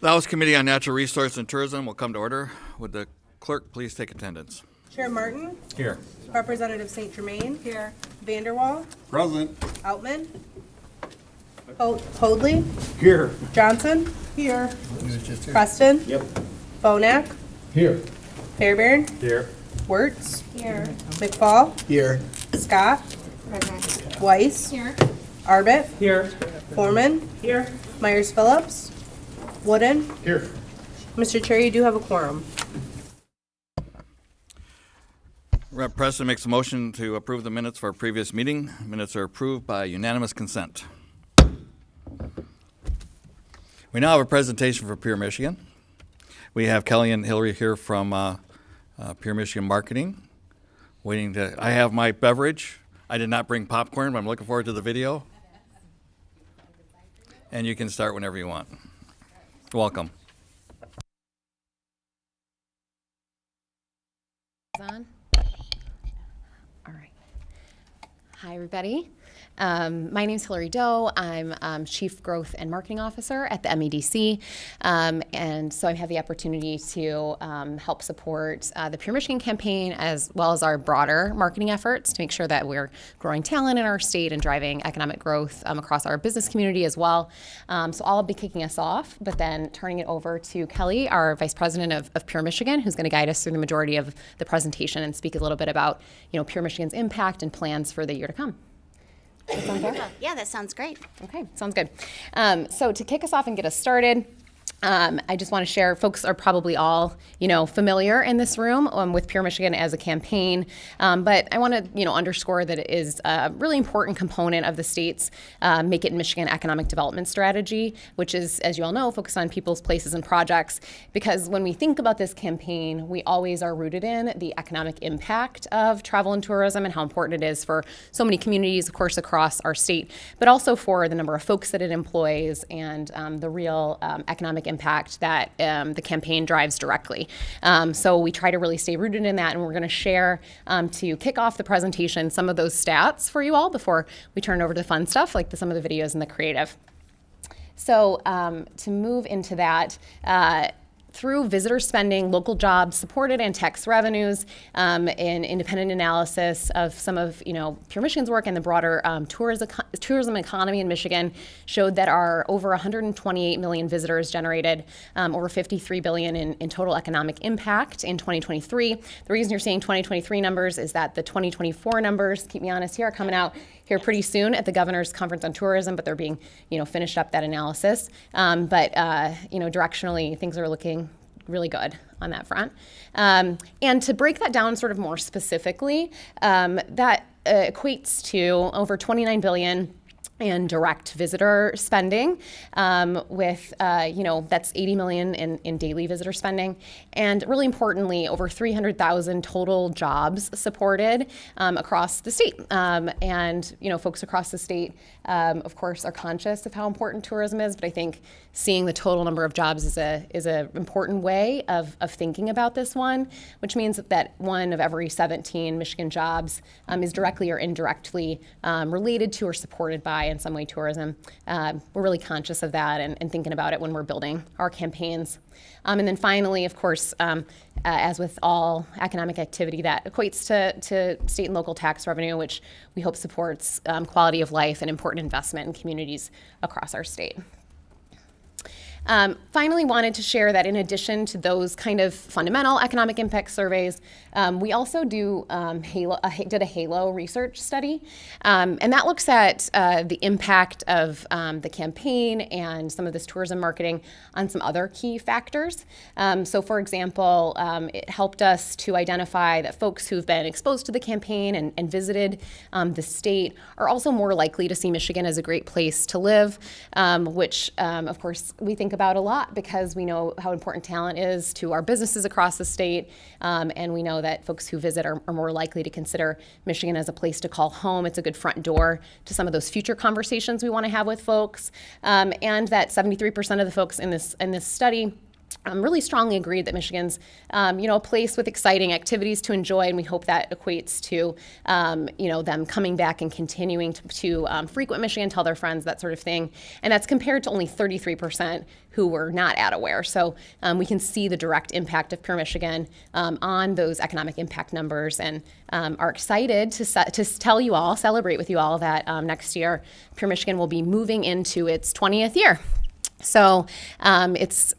The House Committee on Natural Resources and Tourism will come to order. Would the clerk please take attendance? Chair Martin. Here. Representative St. Germain. Here. Vanderwall. Present. Outman. Hoadley. Here. Johnson. Here. Preston. Yep. Bonack. Here. Fairbairn. Here. Wirtz. Here. McFall. Here. Scott. Weiss. Here. Arbit. Here. Foreman. Here. Myers Phillips. Wooden. Here. Mr. Chair, you do have a quorum. Rep. Preston makes a motion to approve the minutes for a previous meeting. Minutes are approved by unanimous consent. We now have a presentation for Pure Michigan. We have Kelly and Hilary here from Pure Michigan Marketing. I have my beverage. I did not bring popcorn, but I'm looking forward to the video. And you can start whenever you want. Welcome. On. All right. Hi, everybody. My name is Hilary Doe. I'm Chief Growth and Marketing Officer at the MEDC, and so I have the opportunity to help support the Pure Michigan campaign as well as our broader marketing efforts to make sure that we're growing talent in our state and driving economic growth across our business community as well. So I'll be kicking us off, but then turning it over to Kelly, our Vice President of Pure Michigan, who's going to guide us through the majority of the presentation and speak a little bit about, Pure Michigan's impact and plans for the year to come. That sound fair? Yeah, that sounds great. Okay, sounds good. So to kick us off and get us started, I just want to share, folks are probably all, familiar in this room with Pure Michigan as a campaign, but I want to, underscore that it is a really important component of the state's Make It in Michigan economic development strategy, which is, as you all know, focused on people's places and projects, because when we think about this campaign, we always are rooted in the economic impact of travel and tourism and how important it is for so many communities, of course, across our state, but also for the number of folks that it employs and the real economic impact that the campaign drives directly. So we try to really stay rooted in that, and we're going to share to kick off the presentation some of those stats for you all before we turn over to the fun stuff like some of the videos and the creative. So to move into that, through visitor spending, local jobs supported, and tax revenues, an independent analysis of some of Pure Michigan's work and the broader tourism economy in Michigan showed that our over 128 million visitors generated over $53 billion in total economic impact in 2023. The reason you're seeing 2023 numbers is that the 2024 numbers, keep me honest here, are coming out here pretty soon at the Governor's Conference on Tourism, but they're being, finished up that analysis. But directionally, things are looking really good on that front. And to break that down sort of more specifically, that equates to over $29 billion in direct visitor spending, with, that's 80 million in daily visitor spending. And really importantly, over 300,000 total jobs supported across the state. And, folks across the state, of course, are conscious of how important tourism is, but I think seeing the total number of jobs is a important way of thinking about this one, which means that one of every 17 Michigan jobs is directly or indirectly related to or supported by, in some way, tourism. We're really conscious of that and thinking about it when we're building our campaigns. And then finally, of course, as with all economic activity, that equates to state and local tax revenue, which we hope supports quality of life and important investment in communities across our state. Finally, wanted to share that in addition to those kind of fundamental economic impact surveys, we also did a HALO research study, and that looks at the impact of the campaign and some of this tourism marketing on some other key factors. So, for example, it helped us to identify that folks who've been exposed to the campaign and visited the state are also more likely to see Michigan as a great place to live, which, of course, we think about a lot because we know how important talent is to our businesses across the state, and we know that folks who visit are more likely to consider Michigan as a place to call home. It's a good front door to some of those future conversations we want to have with folks, and that 73% of the folks in this study really strongly agreed that Michigan's, a place with exciting activities to enjoy, and we hope that equates to, them coming back and continuing to frequent Michigan, tell their friends, that sort of thing. And that's compared to only 33% who were not at Aware. So we can see the direct impact of Pure Michigan on those economic impact numbers, and are excited to tell you all, celebrate with you all that next year, Pure Michigan will be moving into its 20th year. So it's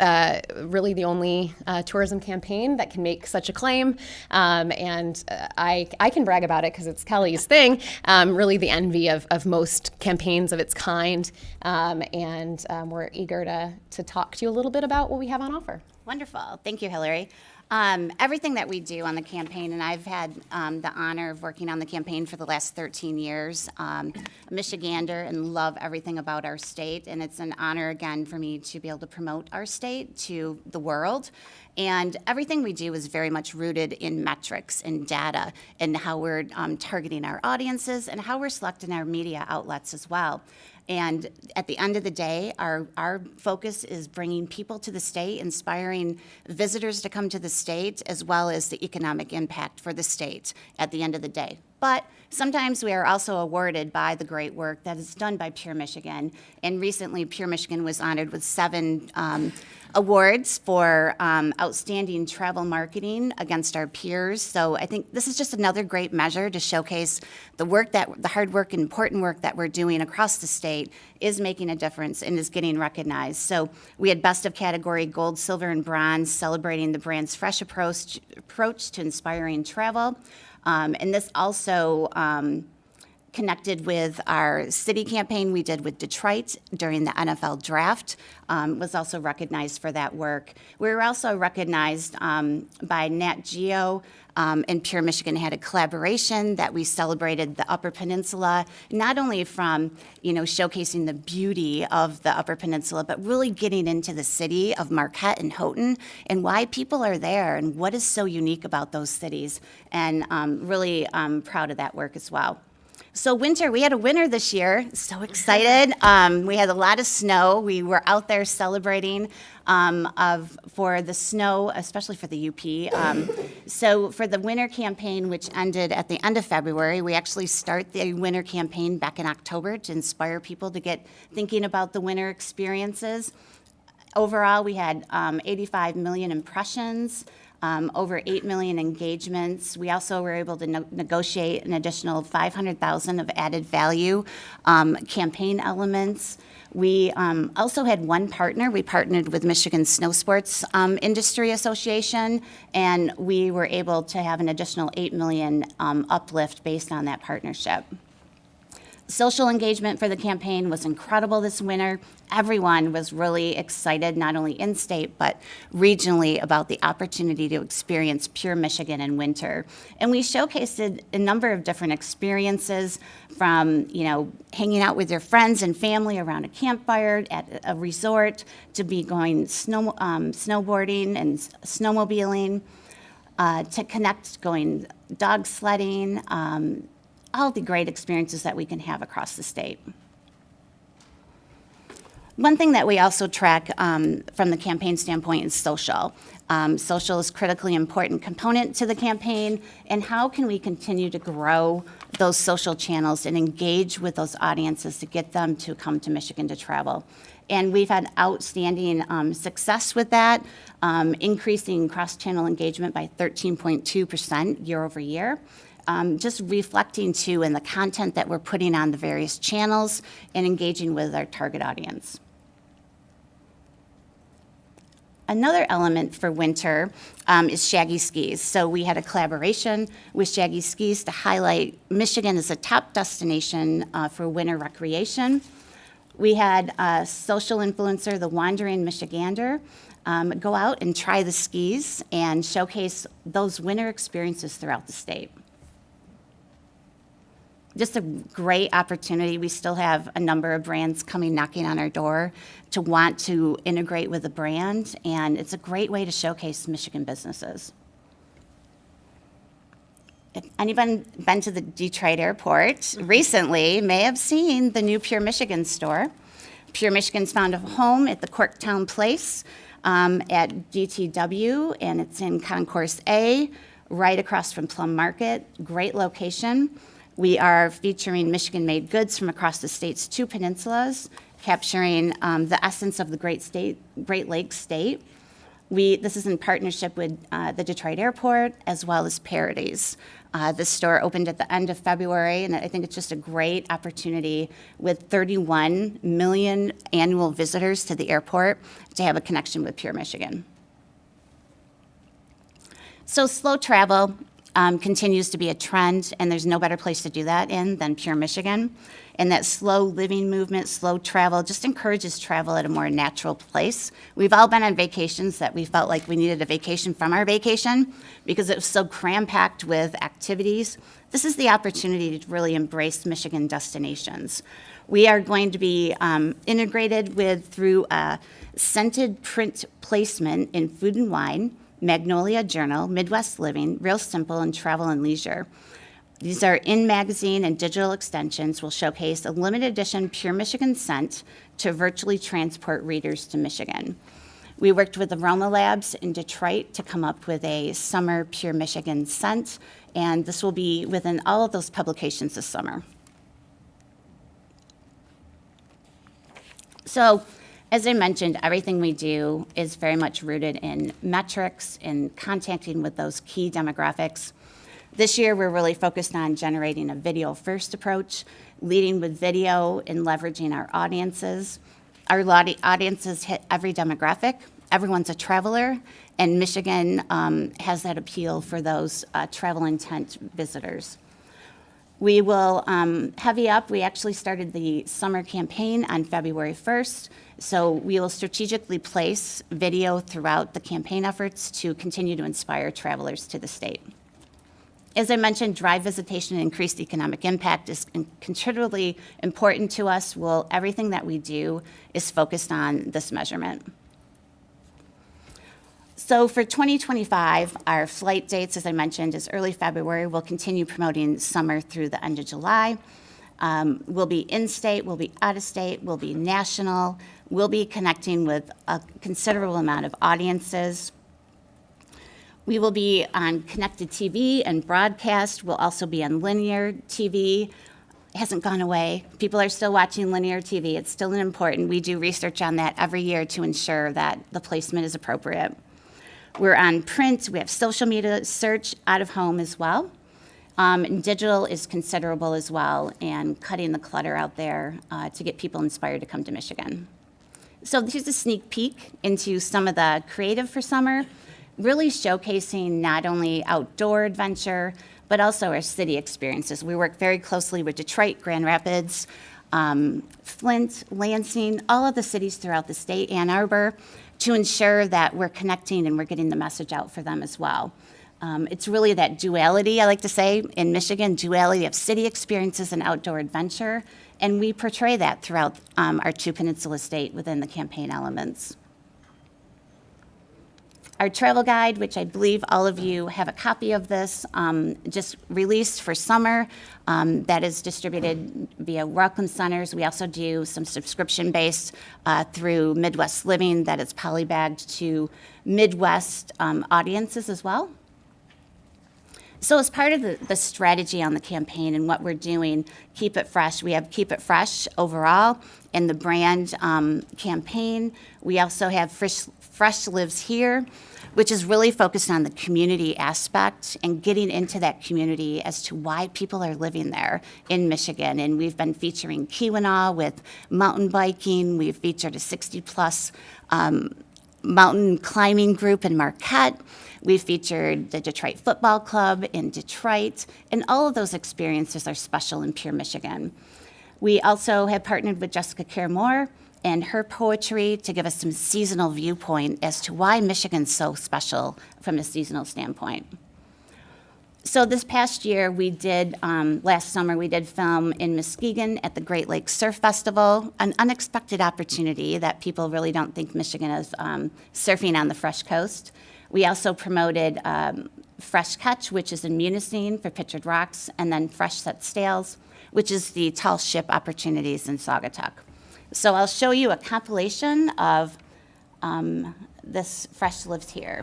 really the only tourism campaign that can make such a claim, and I can brag about it because it's Kelly's thing, really the envy of most campaigns of its kind, and we're eager to talk to you a little bit about what we have on offer. Wonderful. Thank you, Hilary. Everything that we do on the campaign, and I've had the honor of working on the campaign for the last 13 years, a Michigander, and love everything about our state. And it's an honor, again, for me to be able to promote our state to the world. And everything we do is very much rooted in metrics and data, and how we're targeting our audiences and how we're selecting our media outlets as well. And at the end of the day, our focus is bringing people to the state, inspiring visitors to come to the state, as well as the economic impact for the state at the end of the day. But sometimes we are also awarded by the great work that is done by Pure Michigan. And recently, Pure Michigan was honored with 7 awards for outstanding travel marketing against our peers. So I think this is just another great measure to showcase the hard work and important work that we're doing across the state is making a difference and is getting recognized. So we had best of category gold, silver, and bronze, celebrating the brand's fresh approach to inspiring travel. And this also connected with our city campaign we did with Detroit during the NFL draft, was also recognized for that work. We were also recognized by Nat Geo, and Pure Michigan had a collaboration that we celebrated the Upper Peninsula, not only from, showcasing the beauty of the Upper Peninsula, but really getting into the city of Marquette and Houghton and why people are there and what is so unique about those cities. And really proud of that work as well. So winter, we had a winter this year, so excited. We had a lot of snow. We were out there celebrating for the snow, especially for the UP. So for the winter campaign, which ended at the end of February, we actually start the winter campaign back in October to inspire people to get thinking about the winter experiences. Overall, we had 85 million impressions. Over 8 million engagements. We also were able to negotiate an additional 500,000 of added value campaign elements. We also had one partner. We partnered with Michigan Snow Sports Industry Association, and we were able to have an additional 8 million uplift based on that partnership. Social engagement for the campaign was incredible this winter. Everyone was really excited, not only in-state, but regionally, about the opportunity to experience Pure Michigan in winter. And we showcased a number of different experiences, from, hanging out with your friends and family around a campfire at a resort, to be going snowboarding and snowmobiling, to connect going dog sledding, all the great experiences that we can have across the state. One thing that we also track from the campaign standpoint is social. Social is a critically important component to the campaign, and how can we continue to grow those social channels and engage with those audiences to get them to come to Michigan to travel. And we've had outstanding success with that, increasing cross-channel engagement by 13.2% year over year. Just reflecting too in the content that we're putting on the various channels and engaging with our target audience. Another element for winter is Shaggy Skis. So we had a collaboration with Shaggy Skis to highlight Michigan as a top destination for winter recreation. We had a social influencer, the Wandering Michigander, go out and try the skis and showcase those winter experiences throughout the state. Just a great opportunity. We still have a number of brands knocking on our door to want to integrate with the brand, and it's a great way to showcase Michigan businesses. If anyone been to the Detroit airport recently, may have seen the new Pure Michigan store. Pure Michigan's found a home at the Corktown Place. at DTW, and it's in Concourse A, right across from Plum Market. Great location. We are featuring Michigan-made goods from across the state's 2 peninsulas, capturing the essence of the Great Lakes state. This is in partnership with the Detroit Airport as well as Parodies. This store opened at the end of February, and I think it's just a great opportunity with 31 million annual visitors to the airport to have a connection with Pure Michigan. So slow travel continues to be a trend, and there's no better place to do that in than Pure Michigan. And that slow living movement, slow travel, just encourages travel at a more natural place. We've all been on vacations that we felt like we needed a vacation from our vacation because it was so cram-packed with activities. This is the opportunity to really embrace Michigan destinations. We are going to be integrated through a scented print placement in Food and Wine, Magnolia Journal, Midwest Living, Real Simple, and Travel and Leisure. These are in-magazine and digital extensions will showcase a limited edition Pure Michigan scent to virtually transport readers to Michigan. We worked with Aroma Labs in Detroit to come up with a summer Pure Michigan scent, and this will be within all of those publications this summer. So, as I mentioned, everything we do is very much rooted in metrics and contacting with those key demographics. This year, we're really focused on generating a video-first approach, leading with video and leveraging our audiences. Our audiences hit every demographic. Everyone's a traveler, and Michigan has that appeal for those travel intent visitors. We will heavy up. We actually started the summer campaign on February 1st, so we will strategically place video throughout the campaign efforts to continue to inspire travelers to the state. As I mentioned, drive visitation and increased economic impact is considerably important to us. Everything that we do is focused on this measurement. So for 2025, our flight dates, as I mentioned, is early February. We'll continue promoting summer through the end of July. We'll be in-state, we'll be out-of-state, we'll be national. We'll be connecting with a considerable amount of audiences. We will be on connected TV and broadcast. We'll also be on linear TV. It hasn't gone away. People are still watching linear TV. It's still important. We do research on that every year to ensure that the placement is appropriate. We're on print. We have social media search, out of home as well. And digital is considerable as well, and cutting the clutter out there to get people inspired to come to Michigan. So here's a sneak peek into some of the creative for summer, really showcasing not only outdoor adventure, but also our city experiences. We work very closely with Detroit, Grand Rapids, Flint, Lansing, all of the cities throughout the state, Ann Arbor, to ensure that we're connecting and we're getting the message out for them as well. It's really that duality, I like to say, in Michigan, duality of city experiences and outdoor adventure, and we portray that throughout our 2 Peninsula state within the campaign elements. Our travel guide, which I believe all of you have a copy of this, just released for summer, that is distributed via Welcome Centers. We also do some subscription-based through Midwest Living that is polybagged to Midwest audiences as well. So as part of the strategy on the campaign and what we're doing, Keep It Fresh, we have Keep It Fresh overall in the brand campaign. We also have Fresh Lives Here, which is really focused on the community aspect and getting into that community as to why people are living there in Michigan. And we've been featuring Keweenaw with mountain biking. We've featured a 60-plus mountain climbing group in Marquette. We've featured the Detroit Football Club in Detroit, and all of those experiences are special in Pure Michigan. We also have partnered with Jessica Care-Moore and her poetry to give us some seasonal viewpoint as to why Michigan's so special from a seasonal standpoint. So this past year, we did, last summer, we did film in Muskegon at the Great Lakes Surf Festival, an unexpected opportunity that people really don't think Michigan is surfing on the Fresh Coast. We also promoted Fresh Catch, which is in Munising for Pictured Rocks, and then Fresh Set Sails, which is the tall ship opportunities in Saugatuck. So I'll show you a compilation of this fresh lift here.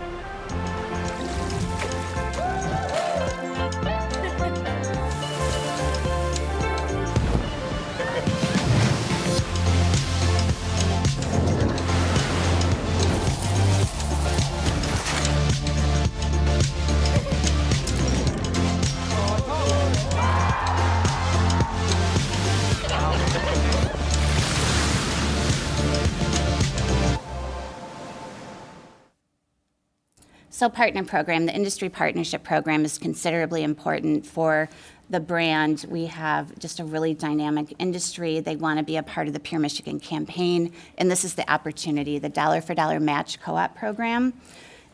So partner program, the industry partnership program is considerably important for the brand. We have just a really dynamic industry. They want to be a part of the Pure Michigan campaign, and this is the opportunity, the dollar for dollar match co-op program.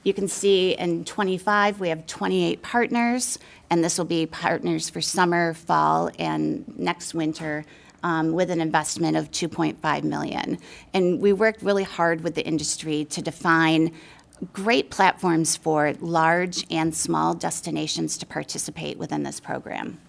You can see in 25, we have 28 partners, and this will be partners for summer, fall, and next winter, with an investment of $2.5 million. And we worked really hard with the industry to define great platforms for large and small destinations to participate within this program.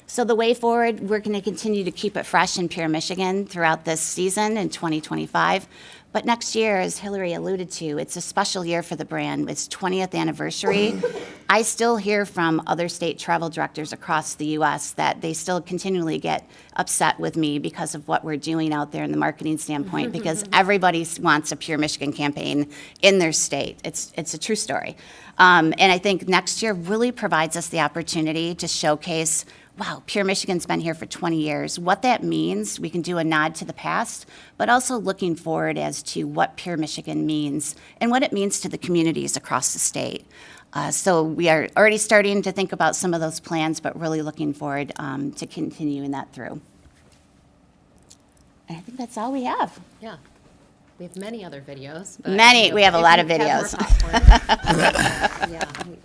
So the way forward, we're going to continue to keep it fresh in Pure Michigan throughout this season in 2025. But next year, as Hilary alluded to, it's a special year for the brand. It's 20th anniversary. I still hear from other state travel directors across the U.S. that they still continually get upset with me because of what we're doing out there in the marketing standpoint, because everybody wants a Pure Michigan campaign in their state. It's a true story. And I think next year really provides us the opportunity to showcase, wow, Pure Michigan's been here for 20 years. What that means, we can do a nod to the past, but also looking forward as to what Pure Michigan means and what it means to the communities across the state. So we are already starting to think about some of those plans, but really looking forward to continuing that through. And I think that's all we have. Yeah. We have many other videos. But, We have a if lot you of have more videos. popcorn. Yeah,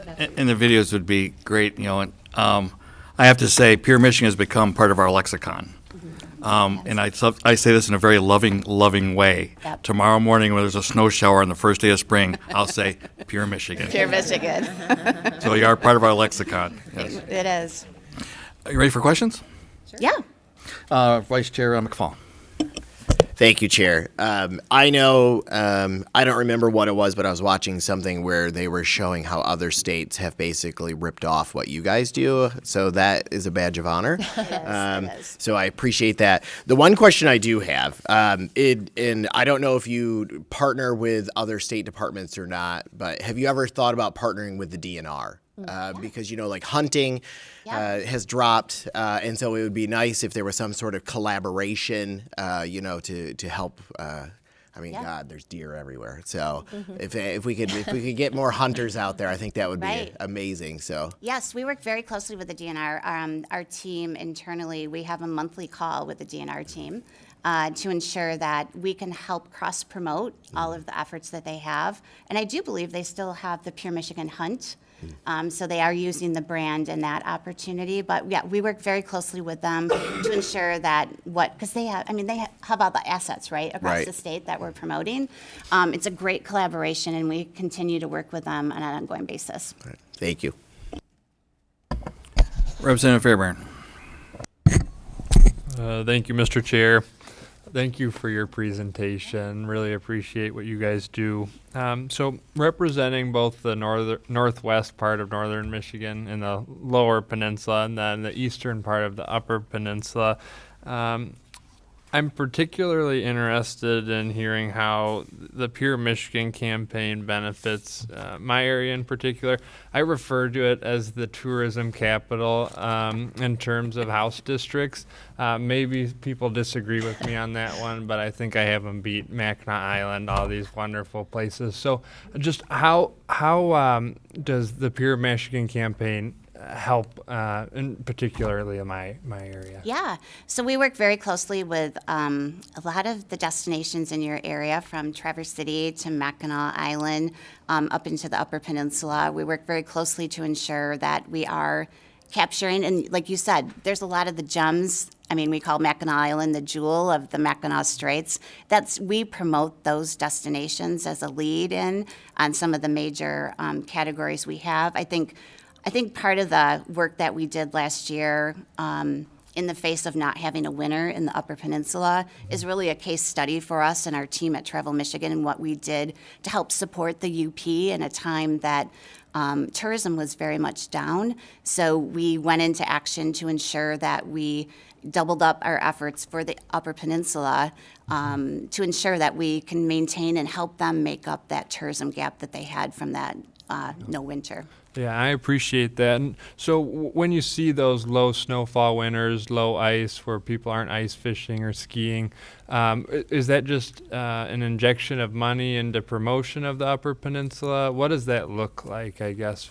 definitely. And the videos would be great, and I have to say, Pure Michigan has become part of our lexicon. And I say this in a very loving way. Yep. Tomorrow morning, when there's a snow shower on the first day of spring, I'll say Pure Michigan. Pure Michigan. So you are part of our lexicon. Yes. It is. Are you ready for questions? Yeah. Vice Chair McFall. Thank you, Chair. I know, I don't remember what it was, but I was watching something where they were showing how other states have basically ripped off what you guys do. So that is a badge of honor. It is. So I appreciate that. The one question I do have, and I don't know if you partner with other state departments or not, but have you ever thought about partnering with the DNR? Because, like hunting has dropped. And so it would be nice if there was some sort of collaboration, to help. God, there's deer everywhere. So if we could get more hunters out there, I think that would be amazing. So Yes, we work very closely with the DNR. Our team internally, we have a monthly call with the DNR team to ensure that we can help cross-promote all of the efforts that they have. And I do believe they still have the Pure Michigan Hunt. So they are using the brand and that opportunity. But yeah, we work very closely with them to ensure that because they have all the assets, right, across the state that we're promoting. It's a great collaboration, and we continue to work with them on an ongoing basis. thank you. Representative Fairbairn. Thank you, Mr. Chair. Thank you for your presentation. Really appreciate what you guys do. So representing both the northwest part of northern Michigan and the lower peninsula and then the eastern part of the upper peninsula, I'm particularly interested in hearing how the Pure Michigan campaign benefits my area in particular. I refer to it as the tourism capital in terms of house districts. Maybe people disagree with me on that one, but I think I have them beat Mackinac Island, all these wonderful places. So just how does the Pure Michigan campaign help, in particularly in my area? Yeah, so we work very closely with a lot of the destinations in your area, from Traverse City to Mackinac Island, up into the Upper Peninsula. We work very closely to ensure that we are capturing, and like you said, there's a lot of the gems. We call Mackinac Island the jewel of the Mackinac Straits. We promote those destinations as a lead in on some of the major categories we have. I think part of the work that we did last year in the face of not having a winter in the Upper Peninsula is really a case study for us and our team at Travel Michigan and what we did to help support the UP in a time that tourism was very much down. So we went into action to ensure that we doubled up our efforts for the Upper Peninsula to ensure that we can maintain and help them make up that tourism gap that they had from that no winter. Yeah, I appreciate that. And so when you see those low snowfall winters, low ice where people aren't ice fishing or skiing, is that just an injection of money into promotion of the Upper Peninsula? What does that look like, I guess?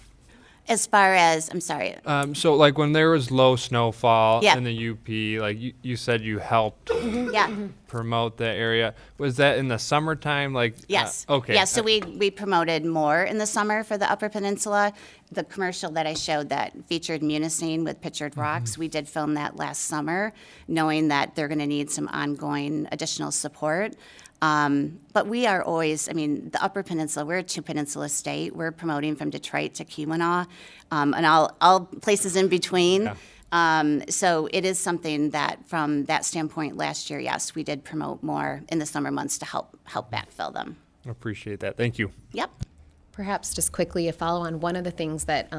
As far as, I'm sorry, So like when there was low snowfall Yeah. in the UP, like you said you helped yeah. promote that area. Was that in the summertime? Like Yes. okay. Yes, so we promoted more in the summer for the Upper Peninsula. The commercial that I showed that featured Munising with Pictured Rocks, we did film that last summer, knowing that they're going to need some ongoing additional support. But we are always, I mean, the Upper Peninsula, we're a two-peninsula state. We're promoting from Detroit to Keweenaw, and all places in between. Yeah. So it is something that, from that standpoint, last year, yes, we did promote more in the summer months to help backfill them. Appreciate that. Thank you. Yep. Perhaps just quickly a follow on one of the things that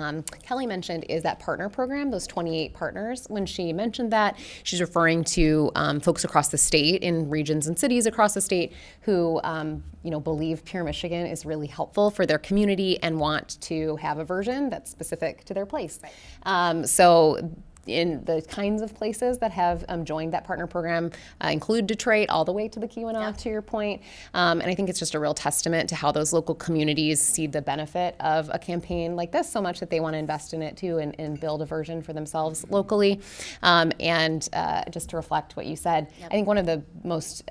Kelly mentioned is that partner program, those 28 partners. When she mentioned that, she's referring to folks across the state in regions and cities across the state who believe Pure Michigan is really helpful for their community and want to have a version that's specific to their place. Right. So in the kinds of places that have joined that partner program include Detroit all the way to the Keweenaw, to your point. And I think it's just a real testament to how those local communities see the benefit of a campaign like this so much that they want to invest in it too and build a version for themselves locally. And just to reflect what you said, I think one of the most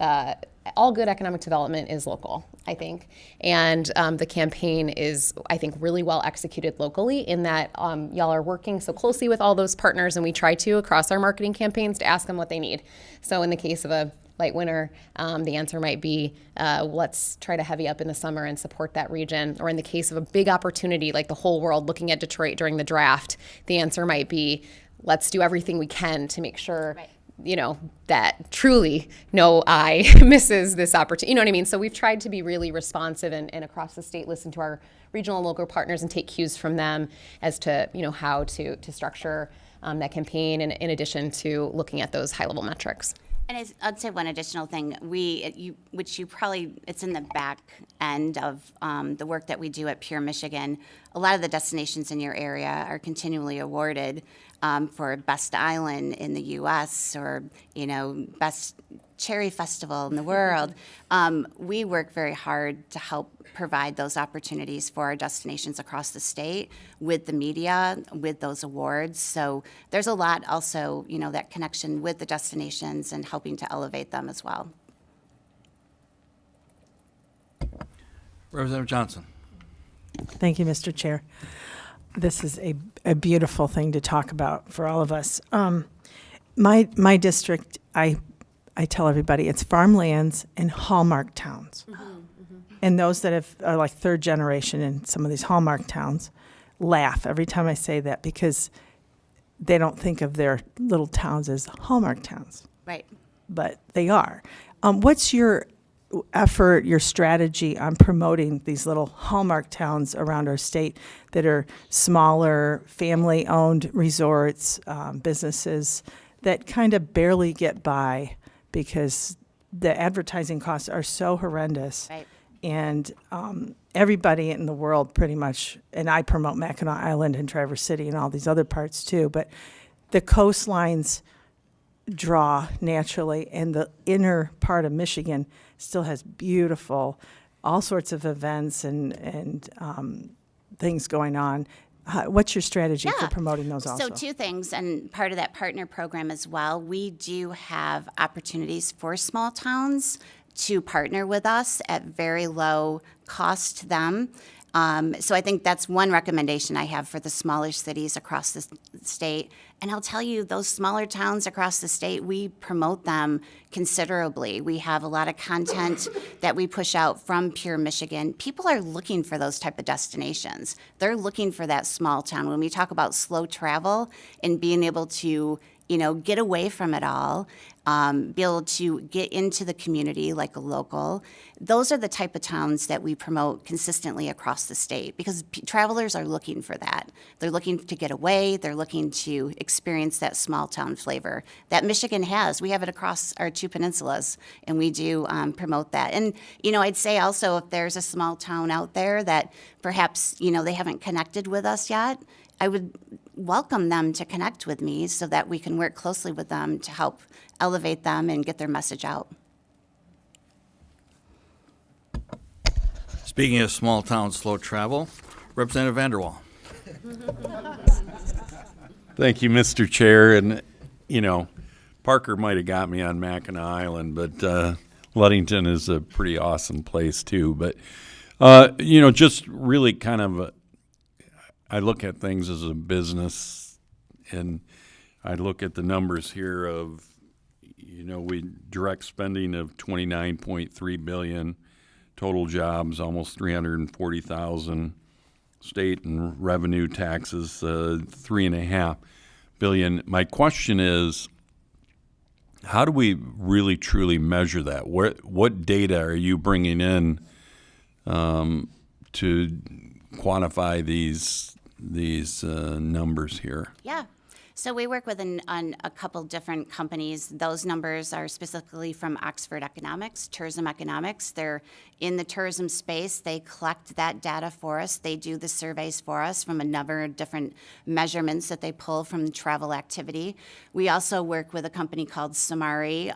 all good economic development is local, I think. And the campaign is, I think, really well executed locally in that y'all are working so closely with all those partners, and we try to, across our marketing campaigns, to ask them what they need. So in the case of a light winter, the answer might be, let's try to heavy up in the summer and support that region. Or in the case of a big opportunity, like the whole world looking at Detroit during the draft, the answer might be, let's do everything we can to make sure that truly no eye misses this opportunity. You know what I mean? So we've tried to be really responsive and across the state listen to our regional and local partners and take cues from them as to, how to structure that campaign in addition to looking at those high level metrics. And I'd say one additional thing, which you probably, it's in the back end of the work that we do at Pure Michigan. A lot of the destinations in your area are continually awarded for best island in the U.S. or, best cherry festival in the world. We work very hard to help provide those opportunities for our destinations across the state with the media, with those awards. So there's a lot also, that connection with the destinations and helping to elevate them as well. Representative Johnson. Thank you, Mr. Chair. This is a beautiful thing to talk about for all of us. My district, I tell everybody, it's farmlands and hallmark towns. And those that are like third generation in some of these hallmark towns laugh every time I say that because they don't think of their little towns as hallmark towns. Right. But they are. What's your effort, your strategy on promoting these little hallmark towns around our state that are smaller, family-owned resorts, businesses that kind of barely get by because the advertising costs are so horrendous? Right. And everybody in the world pretty much, and I promote Mackinac Island and Traverse City and all these other parts too, but the coastlines draw naturally, and the inner part of Michigan still has beautiful, all sorts of events and things going on. What's your strategy for promoting those also? So two things, and part of that partner program as well, we do have opportunities for small towns to partner with us at very low cost to them. So I think that's one recommendation I have for the smaller cities across the state. And I'll tell you, those smaller towns across the state, we promote them considerably. We have a lot of content that we push out from Pure Michigan. People are looking for those type of destinations. They're looking for that small town. When we talk about slow travel and being able to get away from it all, be able to get into the community like a local. Those are the type of towns that we promote consistently across the state because travelers are looking for that. They're looking to get away. They're looking to experience that small town flavor that Michigan has. We have it across our two peninsulas, and we do promote that. And, I'd say also if there's a small town out there that perhaps, they haven't connected with us yet, I would welcome them to connect with me so that we can work closely with them to help elevate them and get their message out. Speaking of small town slow travel, Representative Vanderwall. Thank you, Mr. Chair. And, Parker might have got me on Mackinac Island, but Ludington is a pretty awesome place too. But, just really kind of, I look at things as a business, and I look at the numbers here of, we direct spending of $29.3 billion, total jobs almost 340,000, state and revenue taxes $3.5 billion. My question is, how do we really truly measure that? What data are you bringing in to quantify these numbers here? Yeah. So we work with on a couple different companies. Those numbers are specifically from Oxford Economics, Tourism Economics. They're in the tourism space. They collect that data for us. They do the surveys for us from a number of different measurements that they pull from travel activity. We also work with a company called Samari.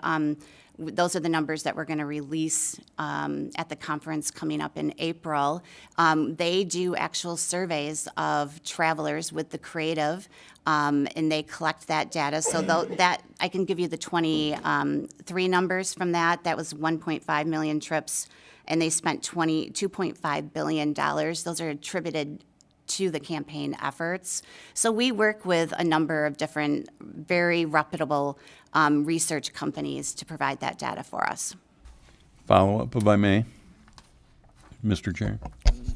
Those are the numbers that we're going to release at the conference coming up in April. They do actual surveys of travelers with the creative, and they collect that data. So that I can give you the 23 numbers from that. That was 1.5 million trips, and they spent $2.5 billion. Those are attributed to the campaign efforts. So we work with a number of different very reputable research companies to provide that data for us. Follow up, if I may, Mr. Chair.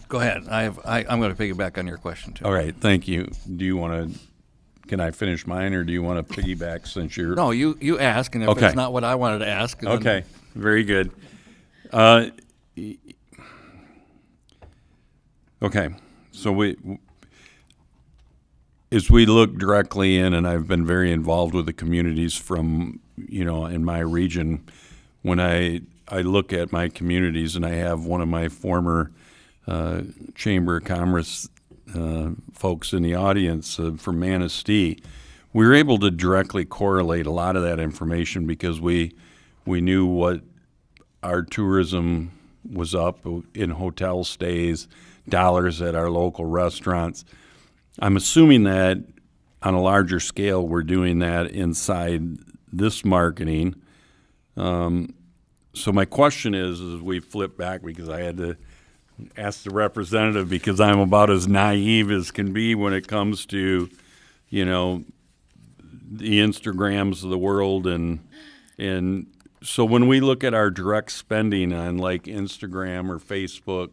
Go ahead. I'm going to piggyback on your question too. All right, thank you. Do you want to? Can I finish mine, or do you want to piggyback since you're? No, you ask, and if Okay. it's not what I wanted to ask, then Okay, very good. Okay, so as we look directly in, and I've been very involved with the communities from, in my region, when I look at my communities, and I have one of my former Chamber of Commerce folks in the audience from Manistee, we were able to directly correlate a lot of that information because we knew what our tourism was up in hotel stays, dollars at our local restaurants. I'm assuming that on a larger scale, we're doing that inside this marketing. So my question is we flip back, because I had to ask the representative, because I'm about as naive as can be when it comes to, the Instagrams of the world. And so when we look at our direct spending on like Instagram or Facebook,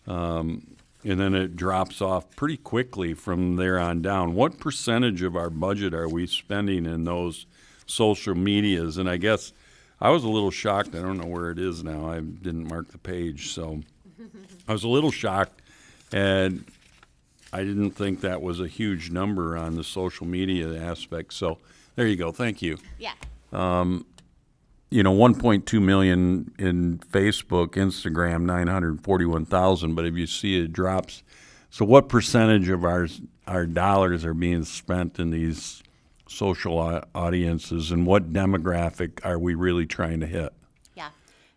and then it drops off pretty quickly from there on down, what percentage of our budget are we spending in those social medias? And I guess I was a little shocked. I don't know where it is now. I didn't mark the page. So I was a little shocked, and I didn't think that was a huge number on the social media aspect. So there you go. Thank you. Yeah. 1.2 million in Facebook, Instagram, 941,000. But if you see it drops, so what percentage of our dollars are being spent in these social audiences, and what demographic are we really trying to hit? Yeah.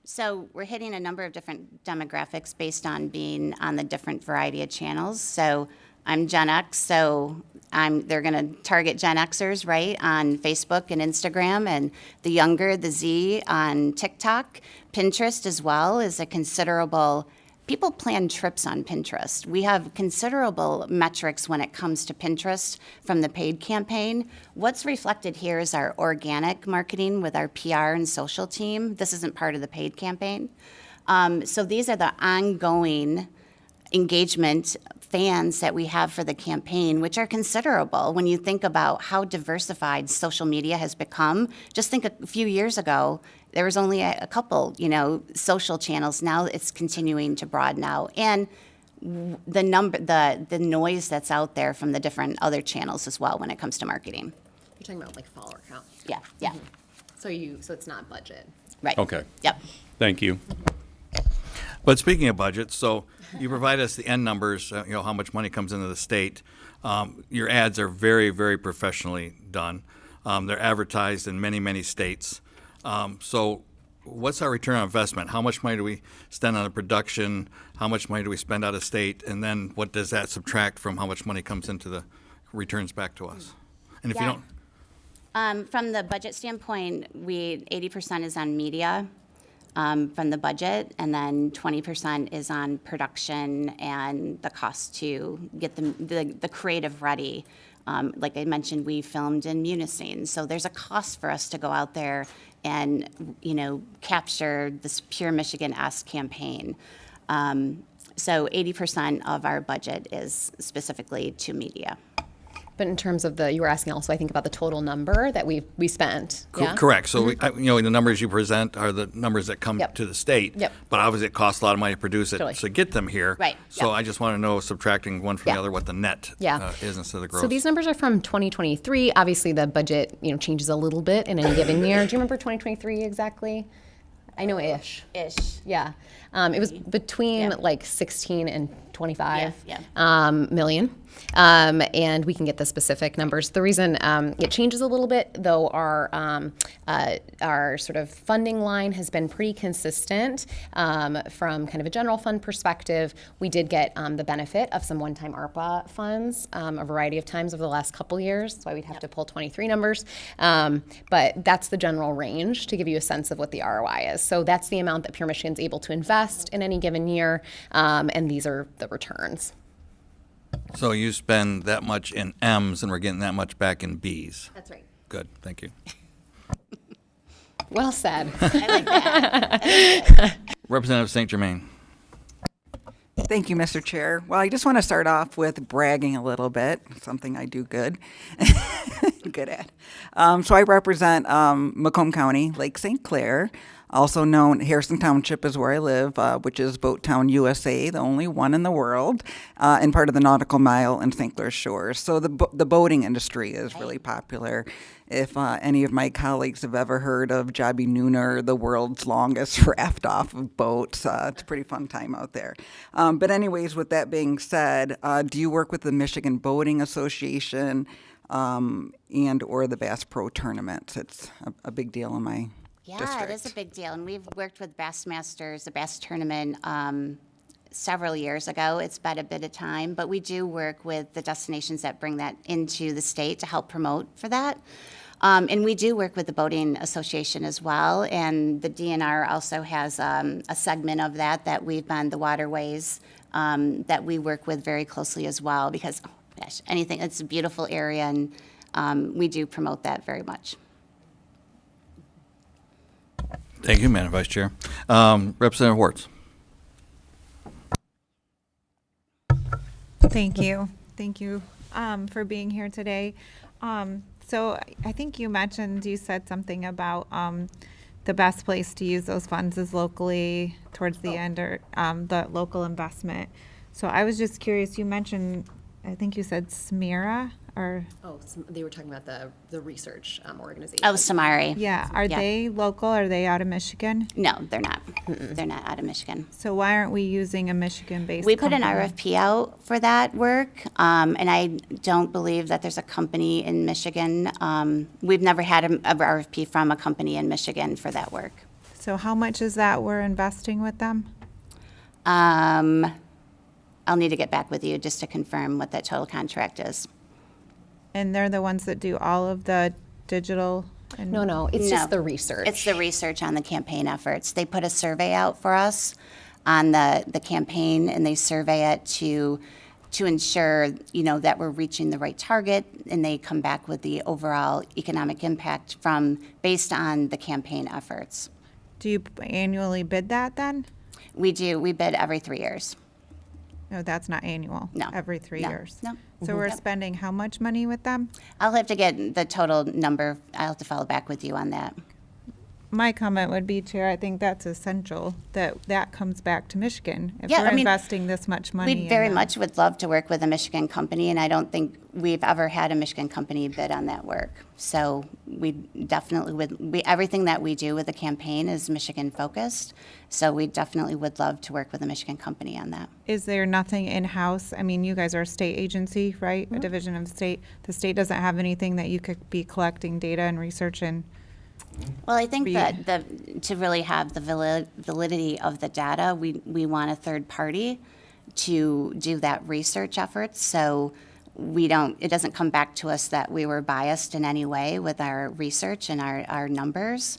So we're hitting a number of different demographics based on being on the different variety of channels. So I'm Gen X, so they're going to target Gen Xers, right, on Facebook and Instagram, and the younger, the Z, on TikTok. Pinterest as well is a considerable. People plan trips on Pinterest. We have considerable metrics when it comes to Pinterest from the paid campaign. What's reflected here is our organic marketing with our PR and social team. This isn't part of the paid campaign. So these are the ongoing engagement fans that we have for the campaign, which are considerable when you think about how diversified social media has become. Just think a few years ago, there was only a couple, social channels. Now it's continuing to broaden out. And the noise that's out there from the different other channels as well when it comes to marketing. You're talking about like follower count. Yeah, yeah, So it's not budget. right. Okay. Yep. Thank you. But speaking of budgets, so you provide us the end numbers, how much money comes into the state. Your ads are very, very professionally done. They're advertised in many, many states. So what's our return on investment? How much money do we spend on the production? How much money do we spend out of state? And then what does that subtract from how much money comes into the returns back to us? And if you Yeah. don't, From the budget standpoint, 80% is on media from the budget, and then 20% is on production and the cost to get the creative ready. Like I mentioned, we filmed in Munising, so there's a cost for us to go out there and capture this Pure Michigan-esque campaign. So 80% of our budget is specifically to media. But in terms of you were asking also, I think, about the total number that we spent. Yeah? correct. So the numbers you present are the numbers that come Yep. to the state. Yep. But obviously, it costs a lot of money to produce it Totally. to get them here. Right. So Yep. I just want to know, subtracting one from Yeah. the other, what the net Yeah. is instead of the gross. So these numbers are from 2023. Obviously, the budget changes a little bit in any given year. Do you remember 2023 exactly? I know ish. Ish. Yeah. It was between Yeah. like 16 and 25 Yeah, million. And we can get the specific numbers. The reason it changes a little bit, though, our sort of funding line has been pretty consistent from kind of a general fund perspective. We did get the benefit of some one-time ARPA funds a variety of times over the last couple years. That's why we'd have to pull 23 numbers. But that's the general range to give you a sense of what the ROI is. So that's the amount that Pure Michigan's able to invest in any given year, and these are the returns. So you spend that much in M's, and we're getting that much back in B's. That's right. Good, thank you. Well said. I like that. Representative St. Germain. Thank you, Mr. Chair. Well, I just want to start off with bragging a little bit, something I do good at. So I represent Macomb County, Lake St. Clair, also known, Harrison Township is where I live, which is Boat Town, USA, the only one in the world, and part of the Nautical Mile and St. Clair Shores. So the boating industry is really popular. If any of my colleagues have ever heard of Jobby Nooner, the world's longest raft off of boats, it's a pretty fun time out there. But anyways, with that being said, do you work with the Michigan Boating Association and or the Bass Pro tournaments? It's a big deal in my district. Yeah, it is a big deal. And we've worked with Bassmasters, the Bass Tournament, several years ago. It's been a bit of time, but we do work with the destinations that bring that into the state to help promote for that. And we do work with the Boating Association as well. And the DNR also has a segment of that we've been, the waterways, that we work with very closely as well because, it's a beautiful area and we do promote that very much. Thank you, Madam Vice Chair. Representative Warts. Thank you. Thank you for being here today. So I think you said something about the best place to use those funds is locally towards the end or the local investment. So I was just curious, you mentioned, I think you said SMERA or? Oh, they were talking about the research organization. Oh, Samari. Yeah, are they local? Are they out of Michigan? No, they're not. They're not out of Michigan. So why aren't we using a Michigan-based We put an company? RFP out for that work, and I don't believe that there's a company in Michigan. We've never had a RFP from a company in Michigan for that work. So how much is that we're investing with them? I'll need to get back with you just to confirm what that total contract is. And they're the ones that do all of the digital? And No, it's No. just the research. It's the research on the campaign efforts. They put a survey out for us on the campaign, and they survey it to ensure, that we're reaching the right target, and they come back with the overall economic impact based on the campaign efforts. Do you annually bid that then? We do. We bid every 3 years. No, that's not annual. No. Every 3 No. years. No. So we're spending how much money with them? I'll have to get the total number. I'll have to follow back with you on that. My comment would be, Chair, I think that's essential, that comes back to Michigan. If Yeah, we're I mean, investing this much money. We in very them. much would love to work with a Michigan company, and I don't think we've ever had a Michigan company bid on that work. So we definitely would, everything that we do with the campaign is Michigan focused. So we definitely would love to work with a Michigan company on that. Is there nothing in-house? I mean, you guys are a state agency, right? A division of state. The state doesn't have anything that you could be collecting data and research in? Well, I think Be- that to really have the validity of the data, we want a third party to do that research effort. So it doesn't come back to us that we were biased in any way with our research and our numbers.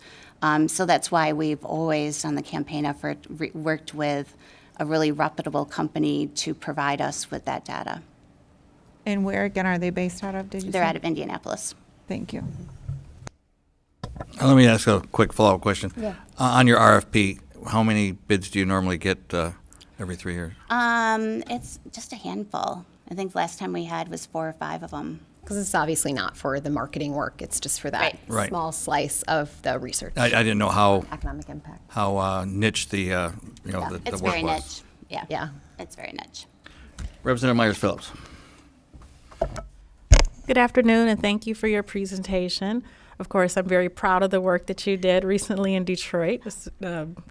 So that's why we've always, on the campaign effort, worked with a really reputable company to provide us with that data. And where, again, are they based out of, did you They're say? out of Indianapolis. Thank you. Let me ask a quick follow-up question. On your RFP, how many bids do you normally get every 3 years? It's just a handful. I think the last time we had was 4 or 5 of them. Because it's obviously not for the marketing work, it's just for that Right. Right. small slice of the research. I didn't know how Economic impact. niche the Yeah, the it's work very was. niche. Yeah. Yeah. It's very niche. Representative Myers-Phillips. Good afternoon, and thank you for your presentation. Of course, I'm very proud of the work that you did recently in Detroit. This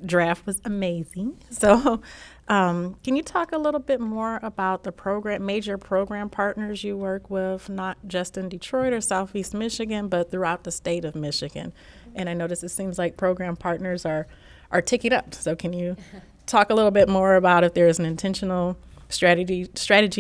draft was amazing. So, can you talk a little bit more about the major program partners you work with, not just in Detroit or Southeast Michigan, but throughout the state of Michigan? And I notice it seems like program partners are ticking up. So, can you talk a little bit more about if there's an intentional strategy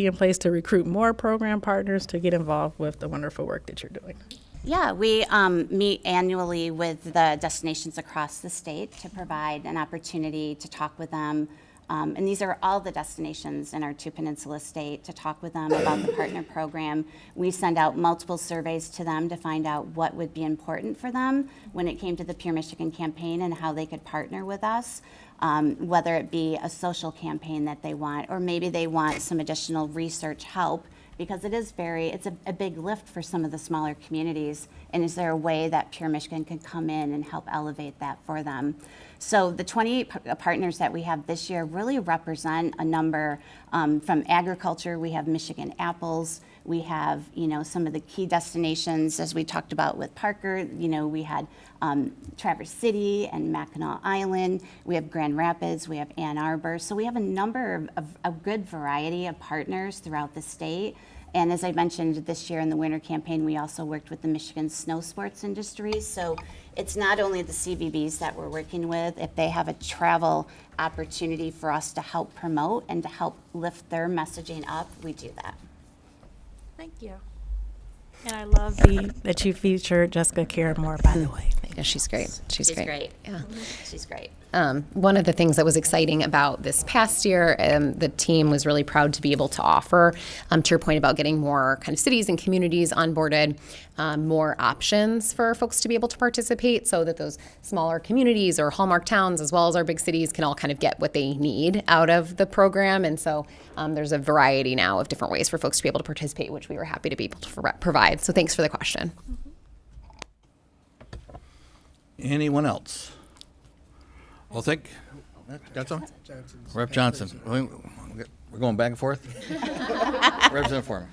in place to recruit more program partners to get involved with the wonderful work that you're doing? Yeah, we meet annually with the destinations across the state to provide an opportunity to talk with them. And these are all the destinations in our two-peninsula state, to talk with them about the partner program. We send out multiple surveys to them to find out what would be important for them when it came to the Pure Michigan campaign and how they could partner with us, whether it be a social campaign that they want, or maybe they want some additional research help, because it's a big lift for some of the smaller communities. And is there a way that Pure Michigan could come in and help elevate that for them? So the 28 partners that we have this year really represent a number from agriculture. We have Michigan apples. We have, some of the key destinations, as we talked about with Parker. We had Traverse City and Mackinac Island. We have Grand Rapids. We have Ann Arbor. So we have a number of a good variety of partners throughout the state. And as I mentioned, this year in the winter campaign, we also worked with the Michigan snow sports industry. So it's not only the CVBs that we're working with. If they have a travel opportunity for us to help promote and to help lift their messaging up, we do that. Thank you. And I love that you featured Jessica Caramore, by the way. Yeah, she's great. She's great. Yeah. She's great. One of the things that was exciting about this past year, the team was really proud to be able to offer, to your point about getting more kind of cities and communities onboarded, more options for folks to be able to participate, so that those smaller communities or hallmark towns, as well as our big cities, can all kind of get what they need out of the program. And so there's a variety now of different ways for folks to be able to participate, which we were happy to be able to provide. So thanks for the question. Anyone else? Well, got some? Rep. Johnson. We're going back and forth? Representative Foreman.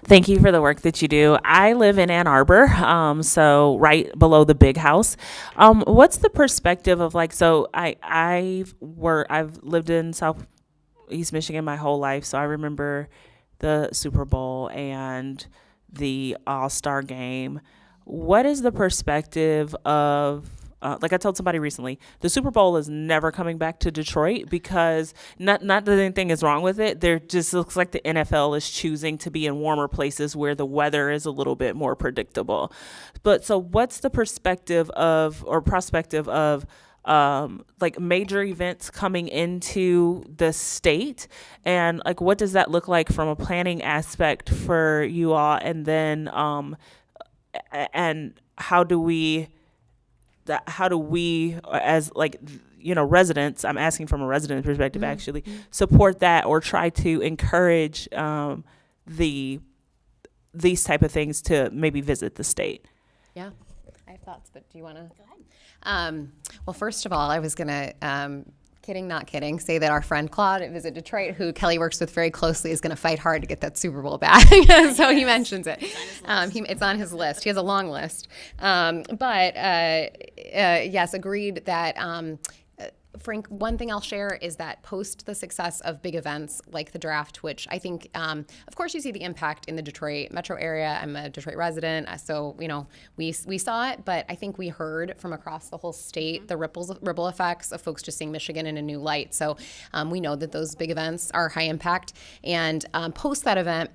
Thank you for the work that you do. I live in Ann Arbor, so right below the big house. What's the perspective of I've lived in Southeast Michigan my whole life, so I remember the Super Bowl and the All-Star game. What is the perspective of, like I told somebody recently, the Super Bowl is never coming back to Detroit, because not that anything is wrong with it. There just looks like the NFL is choosing to be in warmer places where the weather is a little bit more predictable. But so what's the perspective of, or prospective of, major events coming into the state, and what does that look like from a planning aspect for you all? And then, and how do we how do we, as like, residents, I'm asking from a resident perspective, actually, support that or try to encourage these type of things to maybe visit the state? Yeah, I have thoughts, but do you want to? Go ahead. Well, first of all, I was going to, kidding, not kidding, say that our friend Claude at Visit Detroit, who Kelly works with very closely, is going to fight hard to get that Super Bowl back. So he mentions it. It's on his list. He has a long list. Yes, agreed that Frank, one thing I'll share is that post the success of big events like the draft, which I think, of course, you see the impact in the Detroit metro area. I'm a Detroit resident, so we saw it, but I think we heard from across the whole state the ripple effects of folks just seeing Michigan in a new light. So we know that those big events are high impact, and post that event,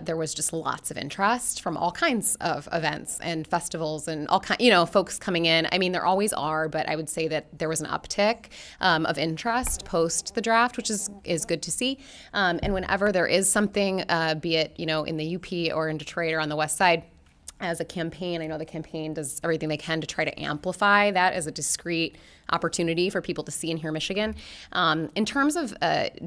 there was just lots of interest from all kinds of events and festivals and all folks coming in. I mean, there always are, but I would say that there was an uptick of interest post the draft, which is good to see. And whenever there is something, be it in the UP or in Detroit or on the West Side, as a campaign, I know the campaign does everything they can to try to amplify that as a discrete opportunity for people to see and hear Michigan. In terms of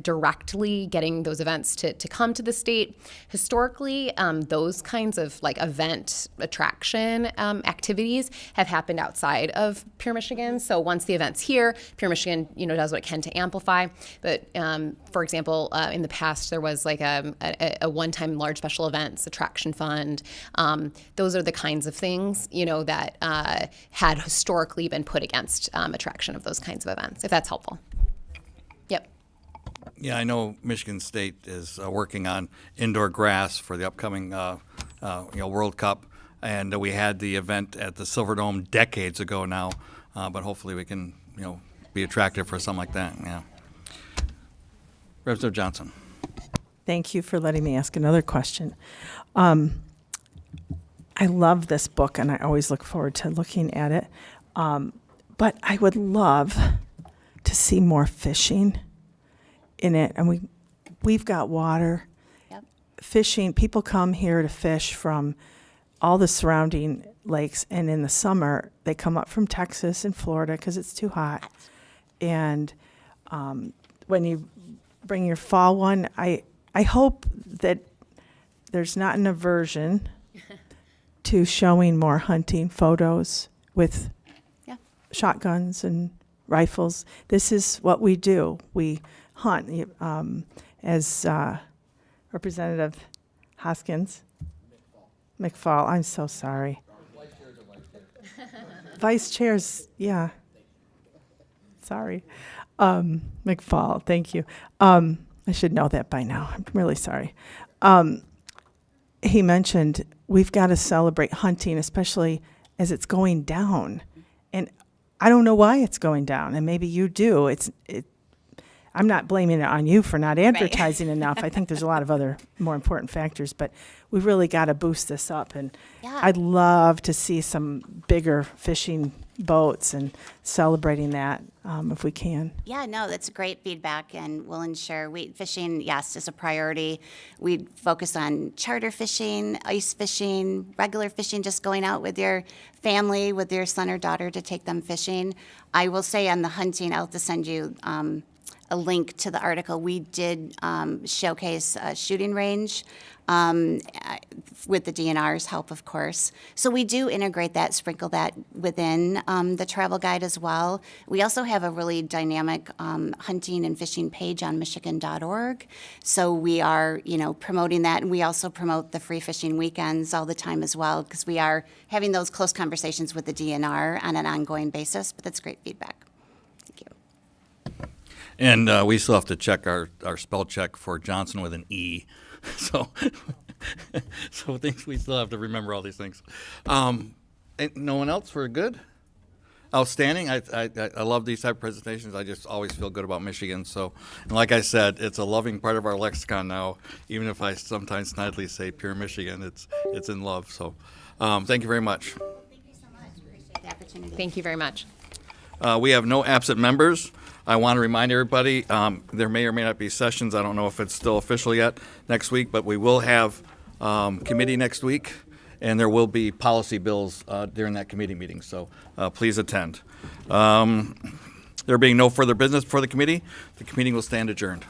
directly getting those events to come to the state, historically, those kinds of like event attraction activities have happened outside of Pure Michigan. So once the event's here, Pure Michigan, does what it can to amplify. But for example, in the past, there was like a one-time large special events attraction fund. Those are the kinds of things, that had historically been put against attraction of those kinds of events, if that's helpful. Yep. Yeah, I know Michigan State is working on indoor grass for the upcoming World Cup, and we had the event at the Silverdome decades ago now, but hopefully we can be attractive for something like that. Yeah. Representative Johnson. Thank you for letting me ask another question. I love this book, and I always look forward to looking at it. But I would love to see more fishing in it. And we've got water. Yep. Fishing, people come here to fish from all the surrounding lakes. And in the summer, they come up from Texas and Florida because it's too hot. And when you bring your fall one, I hope that there's not an aversion to showing more hunting photos with shotguns and rifles. This is what we do. We hunt. As Representative Hoskins. McFall, I'm so sorry. Vice chairs, yeah. Sorry. McFall, thank you. I should know that by now. I'm really sorry. He mentioned we've got to celebrate hunting, especially as it's going down. And I don't know why it's going down, and maybe you do. I'm not blaming it on you for not advertising enough. I think there's a lot of other more important factors, but we've really got to boost this up. And I'd love to see some bigger fishing boats and celebrating that if we can. Yeah, no, that's great feedback, and we'll ensure fishing, yes, is a priority. We focus on charter fishing, ice fishing, regular fishing, just going out with your family, with your son or daughter to take them fishing. I will say on the hunting, I'll have to send you a link to the article. We did showcase a shooting range with the DNR's help, of course. So we do integrate that, sprinkle that within the travel guide as well. We also have a really dynamic hunting and fishing page on Michigan.org. So we are, promoting that, and we also promote the free fishing weekends all the time as well, because we are having those close conversations with the DNR on an ongoing basis. But that's great feedback. Thank you. And we still have to check our spell check for Johnson with an E. So things we still have to remember all these things. No one else? We're good? Outstanding. I love these type of presentations. I just always feel good about Michigan. So, and like I said, it's a loving part of our lexicon now. Even if I sometimes snidely say pure Michigan, it's in love. So thank you very much. Thank you so much. Appreciate the opportunity. Thank you very much. We have no absent members. I want to remind everybody, there may or may not be sessions. I don't know if it's still official yet next week, but we will have committee next week. and there will be policy bills during that committee meeting, so please attend. There being no further business for the committee will stand adjourned.